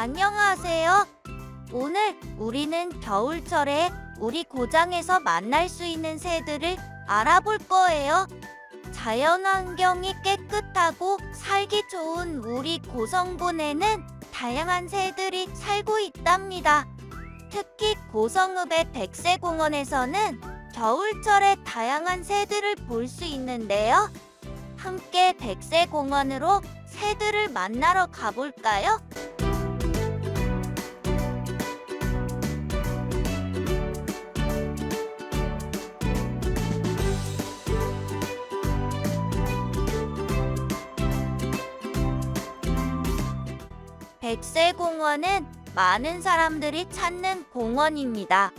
안녕하세요. 오늘 우리는 겨울철에 우리 고장에서 만날 수 있는 새들을 알아볼 거예요. 자연환경이 깨끗하고 살기 좋은 우리 고성군에는 다양한 새들이 살고 있답니다. 특히 고성읍의 백새공원에서는 겨울철에 다양한 새들을 볼 수 있는데요. 함께 백새공원으로 새들을 만나러 가볼까요? 백새공원은 많은 사람들이 찾는 공원입니다.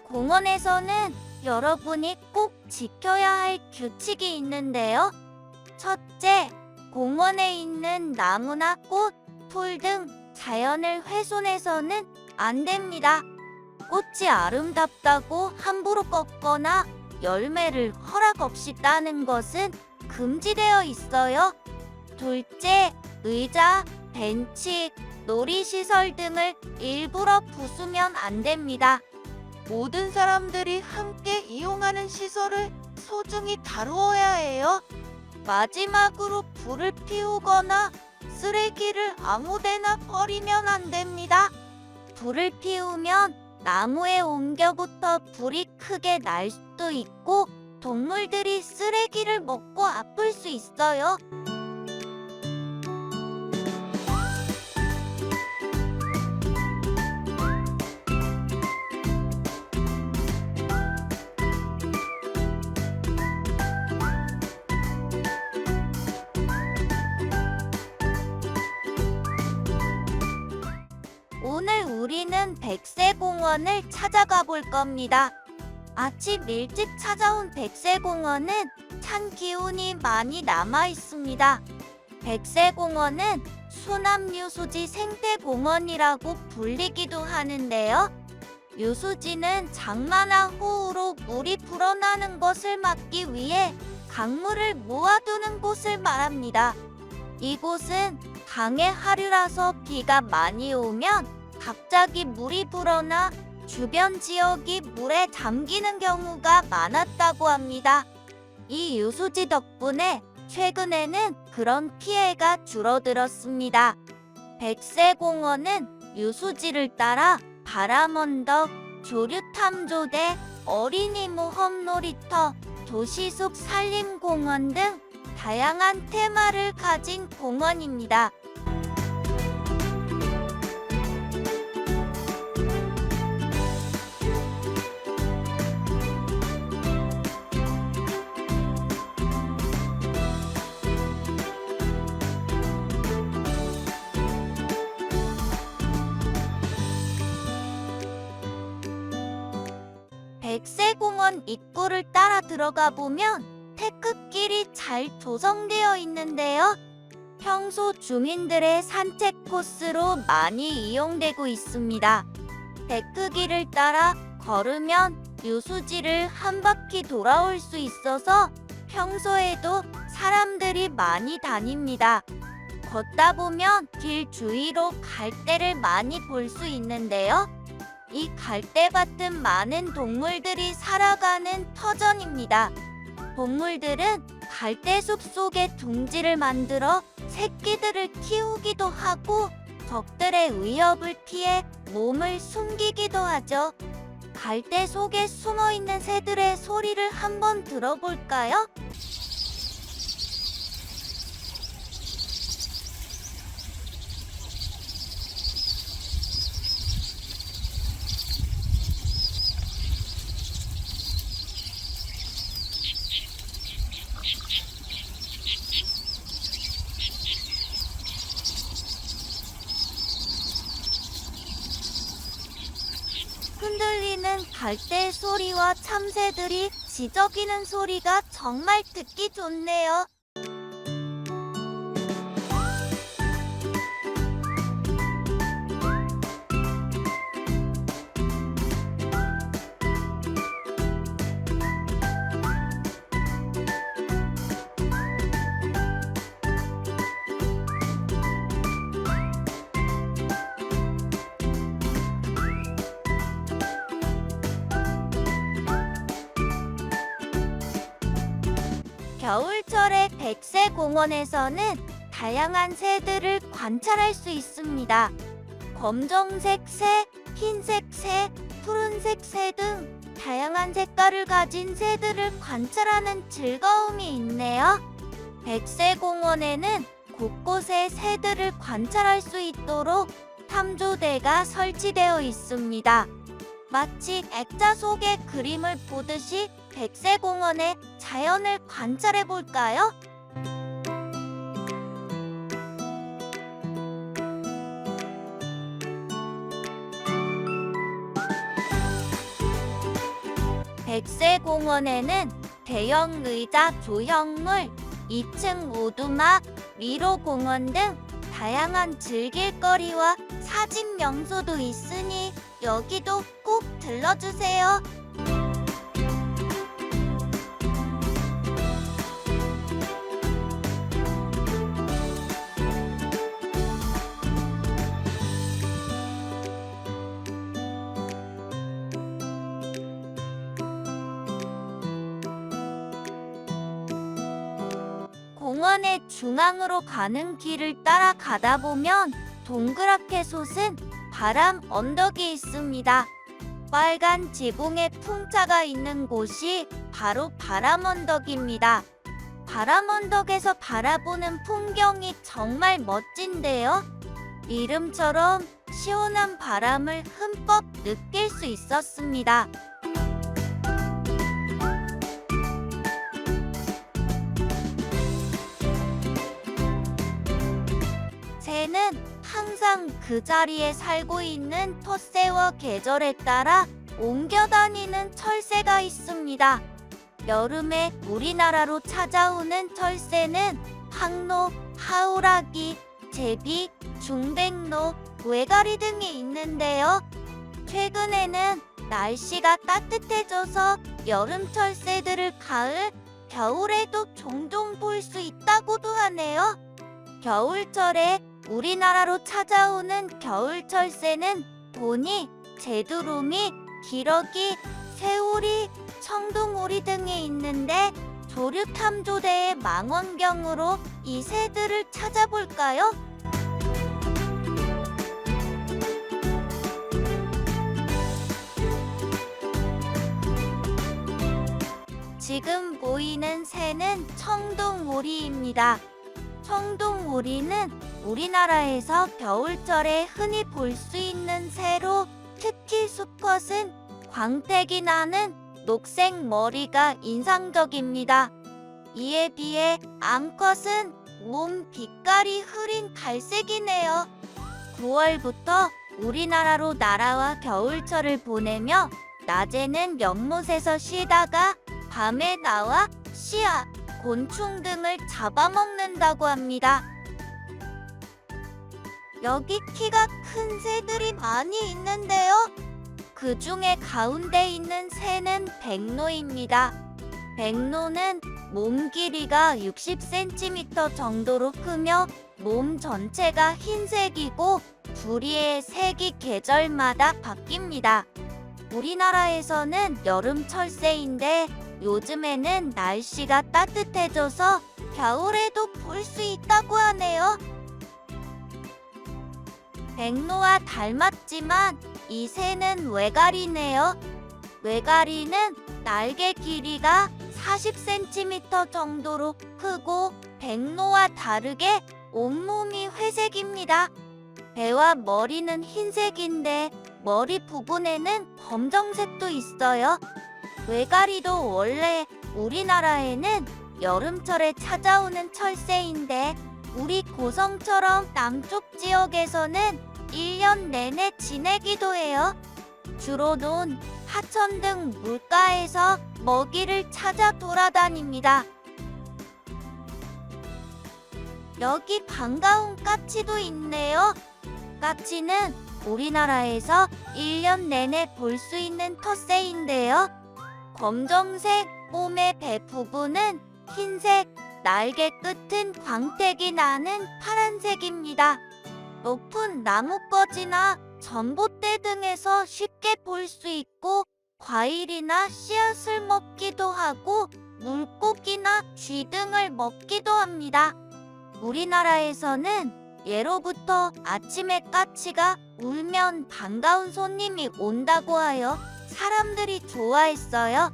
공원에서는 여러분이 꼭 지켜야 할 규칙이 있는데요. 첫째, 공원에 있는 나무나 꽃, 풀 등 자연을 훼손해서는 안 됩니다. 꽃이 아름답다고 함부로 꺾거나 열매를 허락 없이 따는 것은 금지되어 있어요. 둘째, 의자, 벤치, 놀이시설 등을 일부러 부수면 안 됩니다. 모든 사람들이 함께 이용하는 시설을 소중히 다루어야 해요. 마지막으로 불을 피우거나 쓰레기를 아무데나 버리면 안 됩니다. 불을 피우면 나무에 옮겨붙어 불이 크게 날 수도 있고 동물들이 쓰레기를 먹고 아플 수 있어요. 오늘 우리는 백새공원을 찾아가 볼 겁니다. 아침 일찍 찾아온 백새공원은 찬 기운이 많이 남아 있습니다. 백새공원은 수남유수지 생태공원이라고 불리기도 하는데요. 유수지는 장마나 호우로 물이 불어나는 것을 막기 위해 강물을 모아두는 곳을 말합니다. 이곳은 강의 하류라서 비가 많이 오면 갑자기 물이 불어나 주변 지역이 물에 잠기는 경우가 많았다고 합니다. 이 유수지 덕분에 최근에는 그런 피해가 줄어들었습니다. 백새공원은 유수지를 따라 바람언덕, 조류탐조대, 어린이 모험 놀이터, 도시숲 산림공원 등 다양한 테마를 가진 공원입니다. 백새공원 입구를 따라 들어가 보면 테크길이 잘 조성되어 있는데요. 평소 주민들의 산책 코스로 많이 이용되고 있습니다. 테크길을 따라 걸으면 유수지를 한 바퀴 돌아올 수 있어서 평소에도 사람들이 많이 다닙니다. 걷다 보면 길 주위로 갈대를 많이 볼 수 있는데요. 이 갈대밭은 많은 동물들이 살아가는 터전입니다. 동물들은 갈대숲 속에 둥지를 만들어 새끼들을 키우기도 하고 적들의 위협을 피해 몸을 숨기기도 하죠. 갈대 속에 숨어있는 새들의 소리를 한번 들어볼까요? 흔들리는 갈대 소리와 참새들이 지저귀는 소리가 정말 듣기 좋네요. 겨울철의 백새공원에서는 다양한 새들을 관찰할 수 있습니다. 검정색 새, 흰색 새, 푸른색 새 등 다양한 색깔을 가진 새들을 관찰하는 즐거움이 있네요. 백새공원에는 곳곳에 새들을 관찰할 수 있도록 탐조대가 설치되어 있습니다. 마치 액자 속의 그림을 보듯이 백새공원의 자연을 관찰해 볼까요? 백새공원에는 대형 의자, 조형물, 2층 오두막, 미로공원 등 다양한 즐길거리와 사진 명소도 있으니 여기도 꼭 들러주세요. 공원의 중앙으로 가는 길을 따라 가다 보면 동그랗게 솟은 바람 언덕이 있습니다. 빨간 지붕의 풍차가 있는 곳이 바로 바람 언덕입니다. 바람 언덕에서 바라보는 풍경이 정말 멋진데요. 이름처럼 시원한 바람을 흠뻑 느낄 수 있었습니다. 새는 항상 그 자리에 살고 있는 텃새와 계절에 따라 옮겨 다니는 철새가 있습니다. 여름에 우리나라로 찾아오는 철새는 황노, 하우라기, 제비, 중백로, 외가리 등이 있는데요. 최근에는 날씨가 따뜻해져서 여름 철새들을 가을, 겨울에도 종종 볼 수 있다고도 하네요. 겨울철에 우리나라로 찾아오는 겨울철새는 보니, 제두루미, 기러기, 새오리, 청둥오리 등이 있는데 조류탐조대의 망원경으로 이 새들을 찾아볼까요? 지금 보이는 새는 청둥오리입니다. 청둥오리는 우리나라에서 겨울철에 흔히 볼 수 있는 새로 특히 수컷은 광택이 나는 녹색 머리가 인상적입니다. 이에 비해 암컷은 몸 빛깔이 흐린 갈색이네요. 9월부터 우리나라로 날아와 겨울철을 보내며 낮에는 연못에서 쉬다가 밤에 나와 씨앗, 곤충 등을 잡아먹는다고 합니다. 여기 키가 큰 새들이 많이 있는데요. 그 중에 가운데 있는 새는 백로입니다. 백로는 몸 길이가 60cm 정도로 크며 몸 전체가 흰색이고 부리의 색이 계절마다 바뀝니다. 우리나라에서는 여름 철새인데 요즘에는 날씨가 따뜻해져서 겨울에도 볼 수 있다고 하네요. 백로와 닮았지만 이 새는 외가리네요. 외가리는 날개 길이가 40cm 정도로 크고 백로와 다르게 온몸이 회색입니다. 배와 머리는 흰색인데 머리 부분에는 검정색도 있어요. 외가리도 원래 우리나라에는 여름철에 찾아오는 철새인데 우리 고성처럼 남쪽 지역에서는 1년 내내 지내기도 해요. 주로는 하천 등 물가에서 먹이를 찾아 돌아다닙니다. 여기 반가운 까치도 있네요. 까치는 우리나라에서 1년 내내 볼 수 있는 텃새인데요. 검정색 몸의 배 부분은 흰색, 날개 끝은 광택이 나는 파란색입니다. 높은 나뭇가지나 전봇대 등에서 쉽게 볼 수 있고 과일이나 씨앗을 먹기도 하고 물고기나 쥐 등을 먹기도 합니다. 우리나라에서는 예로부터 아침에 까치가 울면 반가운 손님이 온다고 하여 사람들이 좋아했어요.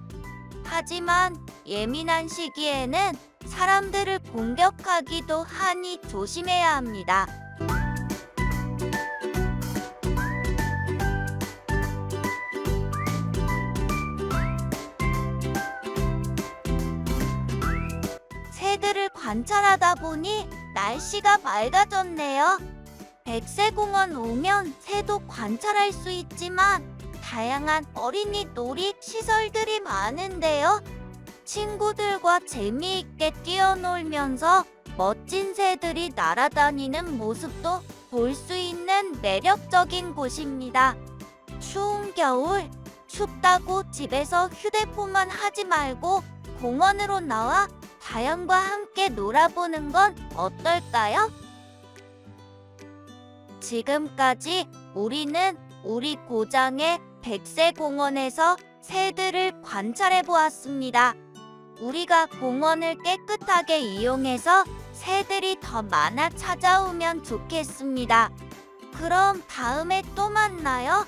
하지만 예민한 시기에는 사람들을 공격하기도 하니 조심해야 합니다. 새들을 관찰하다 보니 날씨가 맑아졌네요. 백새공원 오면 새도 관찰할 수 있지만 다양한 어린이 놀이 시설들이 많은데요. 친구들과 재미있게 뛰어놀면서 멋진 새들이 날아다니는 모습도 볼 수 있는 매력적인 곳입니다. 추운 겨울, 춥다고 집에서 휴대폰만 하지 말고 공원으로 나와 자연과 함께 놀아보는 건 어떨까요? 지금까지 우리는 우리 고장의 백새공원에서 새들을 관찰해 보았습니다. 우리가 공원을 깨끗하게 이용해서 새들이 더 많아 찾아오면 좋겠습니다. 그럼 다음에 또 만나요.